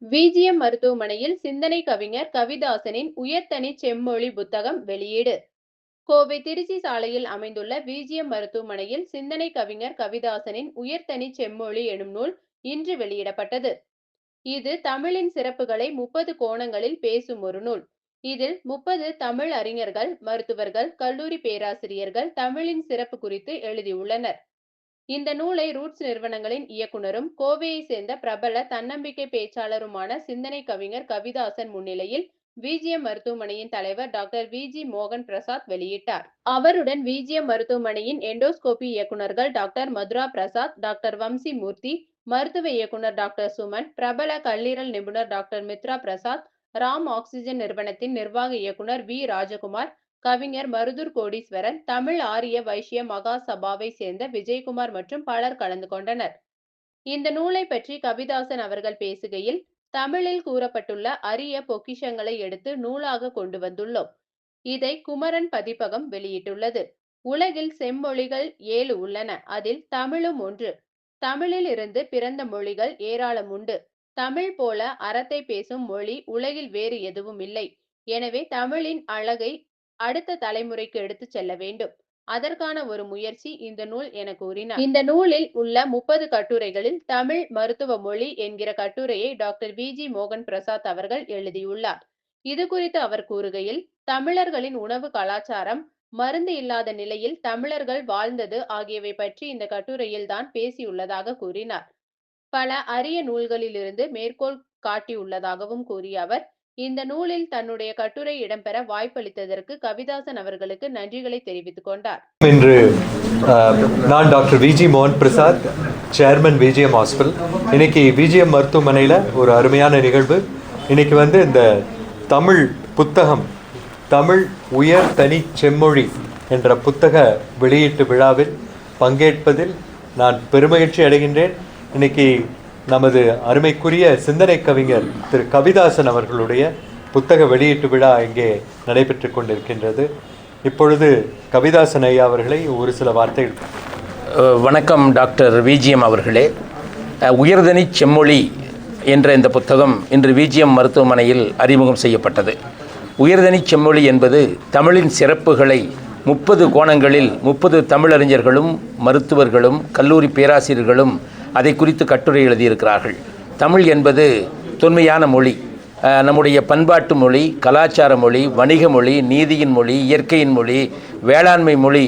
VGM மருத்துவமனையில் சிந்தனை கவிஞர் கவிதாசனின் உயர்தனி செம்மொழி புத்தகம் வெளியீடு. கோவை திருச்சி சாலையில் அமைந்துள்ள விஜிஎம் மருத்துவமனையில் சிந்தனை கவிஞர் கவிதாசனின் உயர்தனி செம்மொழி எனும் நூல் இன்று வெளியிடப்பட்டது. இது தமிழின் சிறப்புகளை 30 கோணங்களில் பேசும் ஒரு நூல். இதில் 30 தமிழ் அறிஞர்கள், மருத்துவர்கள், கல்லூரி பேராசிரியர்கள் தமிழின் சிறப்பு குறித்து எழுதியுள்ளனர். இந்த நூலை ரூட்ஸ் நிறுவனங்களின் இயக்குனரும் கோவையை சேர்ந்த பிரபல தன்னம்பிக்கை பேச்சாளருமான சிந்தனை கவிஞர் கவிதாசன் முன்னிலையில் விஜிஎம் மருத்துவமனையின் தலைவர் டாக்டர் விஜி மோகன் பிரசாத் வெளியிட்டார். அவருடன் விஜிஎம் மருத்துவமனையின் எண்டோஸ்கோபி இயக்குனர்கள் டாக்டர் மதுரா பிரசாத், டாக்டர் வம்சி மூர்த்தி, மருத்துவ இயக்குனர் டாக்டர் சுமன், பிரபல கல்லீரல் நிபுணர் டாக்டர் மித்ரா பிரசாத், ராம் ஆக்சிஜன் நிறுவனத்தின் நிர்வாக இயக்குனர் வி ராஜகுமார், கவிஞர் மருதூர் கோடீஸ்வரன், தமிழ் ஆரிய வைஷ்ய மகா சபாவை சேர்ந்த விஜயகுமார் மற்றும் பலர் கலந்து கொண்டனர். இந்த நூலை பற்றி கவிதாசன் அவர்கள் பேசுகையில், தமிழில் கூறப்பட்டுள்ள அரிய பொக்கிஷங்களை எடுத்து நூலாக கொண்டு வந்துள்ளோம். இதை குமரன் பதிப்பகம் வெளியிட்டுள்ளது. உலகில் செம்மொழிகள் 7 உள்ளன. அதில் தமிழும் ஒன்று. தமிழில் இருந்து பிறந்த மொழிகள் ஏராளம் உண்டு. தமிழ் போல அறத்தை பேசும் மொழி உலகில் வேறு எதுவும் இல்லை. எனவே தமிழின் அழகை அடுத்த தலைமுறைக்கு எடுத்துச் செல்ல வேண்டும். அதற்கான ஒரு முயற்சி இந்த நூல் என கூறினார். இந்த நூலில் உள்ள 30 கட்டுரைகளில் தமிழ் மருத்துவ மொழி என்கிற கட்டுரையை டாக்டர் விஜி மோகன் பிரசாத் அவர்கள் எழுதியுள்ளார். இது குறித்து அவர் கூறுகையில், தமிழர்களின் உணவு கலாச்சாரம், மருந்து இல்லாத நிலையில் தமிழர்கள் வாழ்ந்தது ஆகியவை பற்றி இந்த கட்டுரையில் தான் பேசியுள்ளதாக கூறினார். பல அரிய நூல்களிலிருந்து மேற்கோள் காட்டியுள்ளதாகவும் கூறிய அவர், இந்த நூலில் தன்னுடைய கட்டுரை இடம்பெற வாய்ப்பளித்ததற்கு கவிதாசன் அவர்களுக்கு நன்றிகளை தெரிவித்துக் கொண்டார். இன்று நான் டாக்டர் விஜி மோகன் பிரசாத், சேர்மன் விஜிஎம் ஹாஸ்பிட்டல். இன்னைக்கு விஜிஎம் மருத்துவமனையில் ஒரு அருமையான நிகழ்வு. இன்னைக்கு இந்த தமிழ் புத்தகம், தமிழ் உயர் தனி செம்மொழி என்ற புத்தக வெளியீட்டு விழாவில் பங்கேற்பதில் நான் பெருமகிழ்ச்சி அடைகின்றேன். இன்னைக்கு நமது அருமைக்குரிய சிந்தனை கவிஞர் திரு கவிதாசன் அவர்களுடைய புத்தக வெளியீட்டு விழா இங்கே நடைபெற்று கொண்டிருக்கின்றது. இப்பொழுது கவிதாசன் ஐயா அவர்களை ஒரு சில வார்த்தைகள். வணக்கம் டாக்டர் விஜிஎம் அவர்களே. உயர்தனி செம்மொழி என்ற இந்த புத்தகம் இன்று விஜிஎம் மருத்துவமனையில் அறிமுகம் செய்யப்பட்டது. உயர்தனி செம்மொழி என்பது தமிழின் சிறப்புகளை 30 கோணங்களில் 30 தமிழறிஞர்களும் மருத்துவர்களும் கல்லூரி பேராசிரியர்களும் அதை குறித்து கட்டுரை எழுதியிருக்கிறார்கள். தமிழ் என்பது தொன்மையான மொழி, நம்முடைய பண்பாட்டு மொழி, கலாச்சார மொழி, வணிக மொழி, நீதியின் மொழி, இயற்கையின் மொழி, வேளாண்மை மொழி